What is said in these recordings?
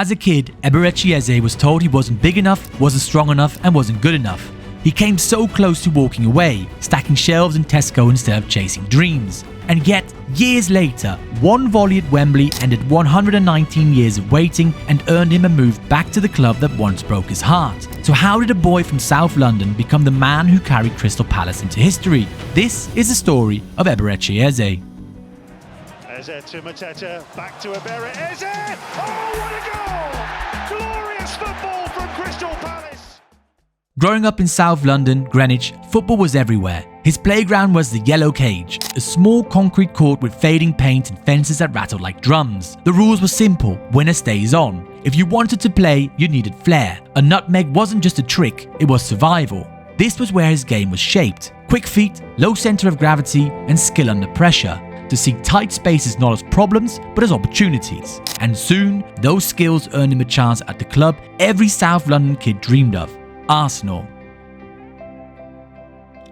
As a kid, Eberechi Eze was told he wasn't big enough, wasn't strong enough, and wasn't good enough. He came so close to walking away, stacking shelves in Tesco instead of chasing dreams. And yet, years later, one volley at Wembley ended 119 years of waiting and earned him a move back to the club that once broke his heart. So how did a boy from South London become the man who carried Crystal Palace into history? This is the story of Eberechi Eze. Eze to Mateta, back to Eberechi Eze! Oh, what a goal! Glorious football from Crystal Palace! Growing up in South London, Greenwich, football was everywhere. His playground was the Yellow Cage, a small concrete court with fading paint and fences that rattled like drums. The rules were simple: winner stays on. If you wanted to play, you needed flair. A nutmeg wasn't just a trick, it was survival. This was where his game was shaped. Quick feet, low centre of gravity, and skill under pressure. To see tight spaces not as problems, but as opportunities. And soon, those skills earned him a chance at the club every South London kid dreamed of: Arsenal.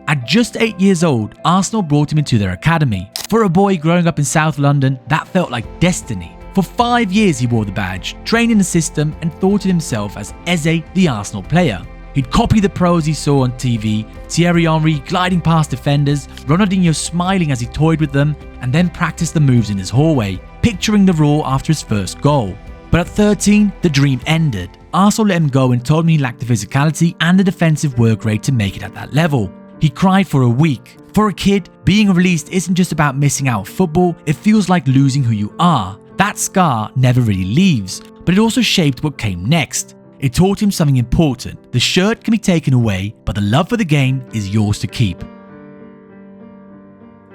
At just 8 years old, Arsenal brought him into their academy. For a boy growing up in South London, that felt like destiny. For 5 years he wore the badge, trained in the system, and thought of himself as Eze, the Arsenal player. He'd copy the pros he saw on TV, Thierry Henry gliding past defenders, Ronaldinho smiling as he toyed with them, and then practiced the moves in his hallway, picturing the roar after his first goal. But at 13, the dream ended. Arsenal let him go and told him he lacked the physicality and the defensive work rate to make it at that level. He cried for a week. For a kid, being released isn't just about missing out on football, it feels like losing who you are. That scar never really leaves, but it also shaped what came next. It taught him something important: the shirt can be taken away, but the love for the game is yours to keep.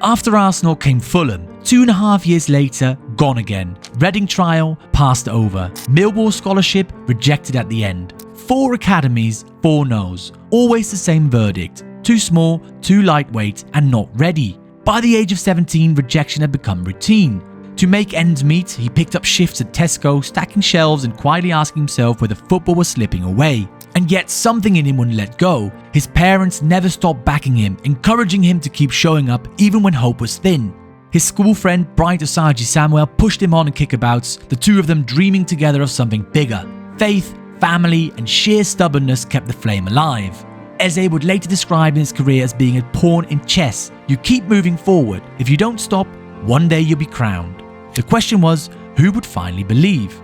After Arsenal came Fulham. 2.5 years later, gone again. Reading trial, passed over. Millwall scholarship, rejected at the end. 4 academies, 4 no's. Always the same verdict: too small, too lightweight, and not ready. By the age of 17, rejection had become routine. To make ends meet, he picked up shifts at Tesco, stacking shelves and quietly asking himself whether football was slipping away. And yet something in him wouldn't let go. His parents never stopped backing him, encouraging him to keep showing up even when hope was thin. His school friend Bright Osaji Samuel pushed him on in kickabouts, the two of them dreaming together of something bigger. Faith, family, and sheer stubbornness kept the flame alive. Eze would later describe his career as being a pawn in chess. You keep moving forward. If you don't stop, one day you'll be crowned. The question was, who would finally believe?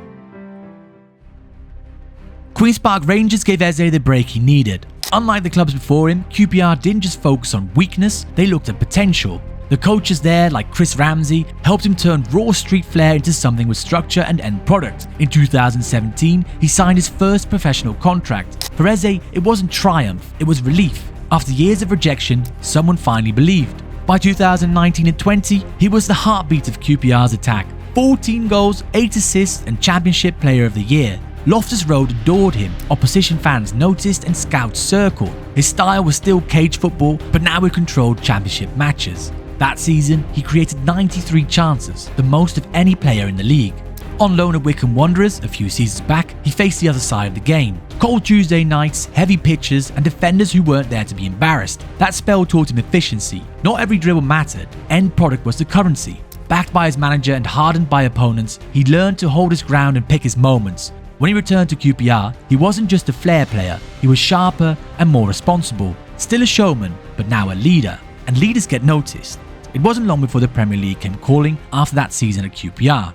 Queen's Park Rangers gave Eze the break he needed. Unlike the clubs before him, QPR didn't just focus on weakness, they looked at potential. The coaches there, like Chris Ramsey, helped him turn raw street flair into something with structure and end product. In 2017, he signed his first professional contract. For Eze, it wasn't triumph, it was relief. After years of rejection, someone finally believed. By 2019 and 20, he was the heartbeat of QPR's attack. 14 goals, 8 assists, and Championship Player of the Year. Loftus Road adored him, opposition fans noticed and scouts circled. His style was still cage football, but now he controlled championship matches. That season, he created 93 chances, the most of any player in the league. On loan at Wycombe Wanderers a few seasons back, he faced the other side of the game. Cold Tuesday nights, heavy pitches, and defenders who weren't there to be embarrassed. That spell taught him efficiency. Not every dribble mattered. End product was the currency. Backed by his manager and hardened by opponents, he learned to hold his ground and pick his moments. When he returned to QPR, he wasn't just a flair player, he was sharper and more responsible. Still a showman, but now a leader. And leaders get noticed. It wasn't long before the Premier League came calling after that season at QPR.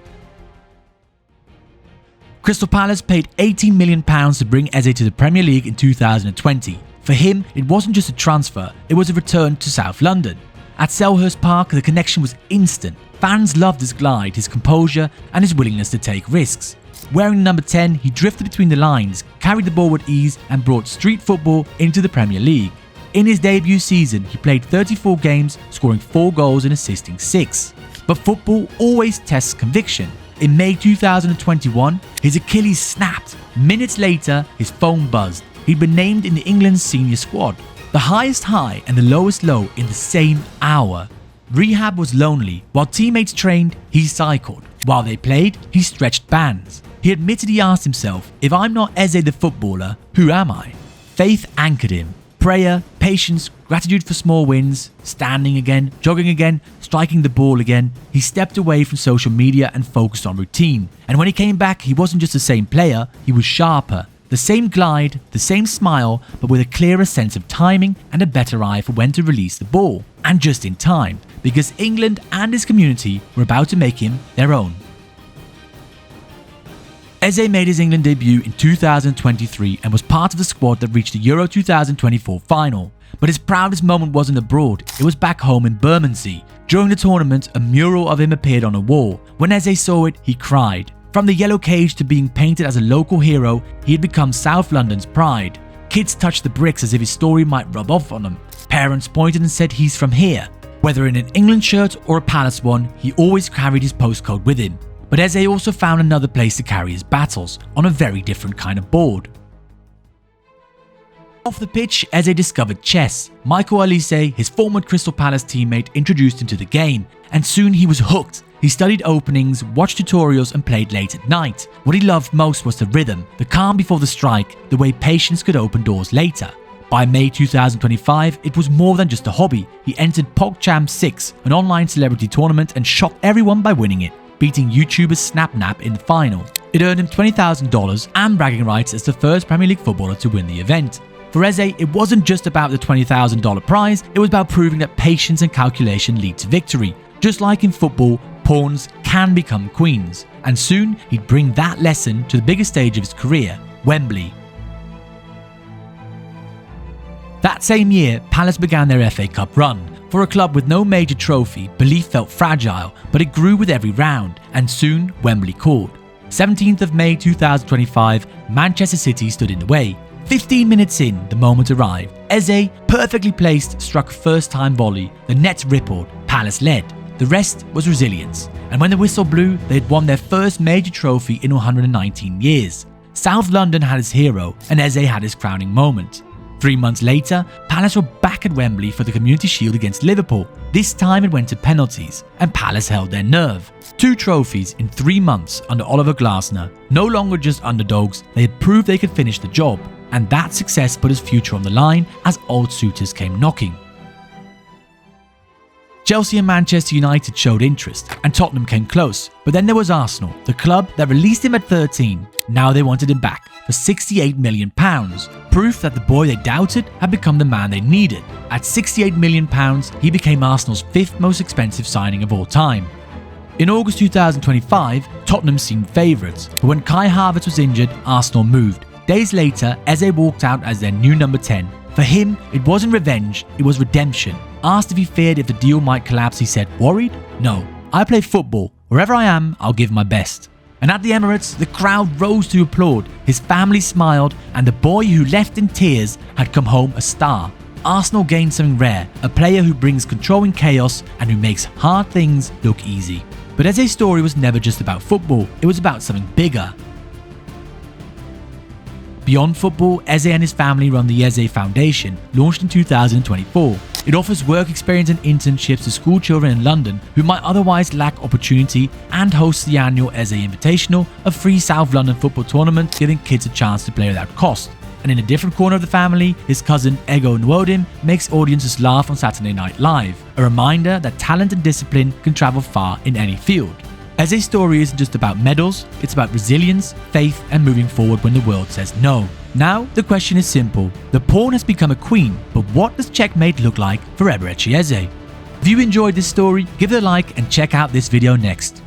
Crystal Palace paid £18 million to bring Eze to the Premier League in 2020. For him, it wasn't just a transfer, it was a return to South London. At Selhurst Park, the connection was instant. Fans loved his glide, his composure, and his willingness to take risks. Wearing number 10, he drifted between the lines, carried the ball with ease, and brought street football into the Premier League. In his debut season, he played 34 games, scoring 4 goals and assisting 6. But football always tests conviction. In May 2021, his Achilles snapped. Minutes later, his phone buzzed. He'd been named in the England's senior squad. The highest high and the lowest low in the same hour. Rehab was lonely. While teammates trained, he cycled. While they played, he stretched bands. He admitted he asked himself, if I'm not Eze the footballer, who am I? Faith anchored him. Prayer, patience, gratitude for small wins, standing again, jogging again, striking the ball again. He stepped away from social media and focused on routine. And when he came back, he wasn't just the same player, he was sharper. The same glide, the same smile, but with a clearer sense of timing and a better eye for when to release the ball. And just in time, because England and his community were about to make him their own. Eze made his England debut in 2023 and was part of the squad that reached the Euro 2024 final. But his proudest moment wasn't abroad, it was back home in Bermondsey. During the tournament, a mural of him appeared on a wall. When Eze saw it, he cried. From the yellow cage to being painted as a local hero, he had become South London's pride. Kids touched the bricks as if his story might rub off on them. Parents pointed and said he's from here. Whether in an England shirt or a Palace one, he always carried his postcode with him. But Eze also found another place to carry his battles, on a very different kind of board. Off the pitch, Eze discovered chess. Michael Olise, his former Crystal Palace teammate, introduced him to the game, and soon he was hooked. He studied openings, watched tutorials and played late at night. What he loved most was the rhythm, the calm before the strike, the way patience could open doors later. By May 2025, it was more than just a hobby. He entered PogChamp 6, an online celebrity tournament, and shocked everyone by winning it, beating YouTuber Snapnap in the final. It earned him $20,000 and bragging rights as the first Premier League footballer to win the event. For Eze, it wasn't just about the $20,000 prize, it was about proving that patience and calculation lead to victory. Just like in football, pawns can become queens, and soon he'd bring that lesson to the biggest stage of his career, Wembley. That same year, Palace began their FA Cup run. For a club with no major trophy, belief felt fragile, but it grew with every round, and soon Wembley called. 17th of May 2025, Manchester City stood in the way. 15 minutes in, the moment arrived. Eze, perfectly placed, struck first-time volley. The net rippled. Palace led. The rest was resilience. And when the whistle blew, they had won their first major trophy in 119 years. South London had his hero, and Eze had his crowning moment. 3 months later, Palace were back at Wembley for the Community Shield against Liverpool. This time it went to penalties, and Palace held their nerve. 2 trophies in 3 months under Oliver Glasner. No longer just underdogs, they had proved they could finish the job. And that success put his future on the line as old suitors came knocking. Chelsea and Manchester United showed interest, and Tottenham came close. But then there was Arsenal, the club that released him at 13. Now they wanted him back for £68 million. Proof that the boy they doubted had become the man they needed. At £68 million, he became Arsenal's 5th most expensive signing of all time. In August 2025, Tottenham seemed favourites, but when Kai Havertz was injured, Arsenal moved. Days later, Eze walked out as their new number 10. For him, it wasn't revenge, it was redemption. Asked if he feared if the deal might collapse, he said, "Worried? No. I play football. Wherever I am, I'll give my best." And at the Emirates, the crowd rose to applaud. His family smiled, and the boy who left in tears had come home a star. Arsenal gained something rare, a player who brings control in chaos and who makes hard things look easy. But Eze's story was never just about football, it was about something bigger. Beyond football, Eze and his family run the Eze Foundation, launched in 2024. It offers work experience and internships to school children in London who might otherwise lack opportunity, and hosts the annual Eze Invitational, a free South London football tournament giving kids a chance to play without cost. And in a different corner of the family, his cousin Ego Nwodim makes audiences laugh on Saturday Night Live, a reminder that talent and discipline can travel far in any field. Eze's story isn't just about medals, it's about resilience, faith, and moving forward when the world says no. Now, the question is simple. The pawn has become a queen, but what does checkmate look like for Eberechi Eze? If you enjoyed this story, give it a like and check out this video next.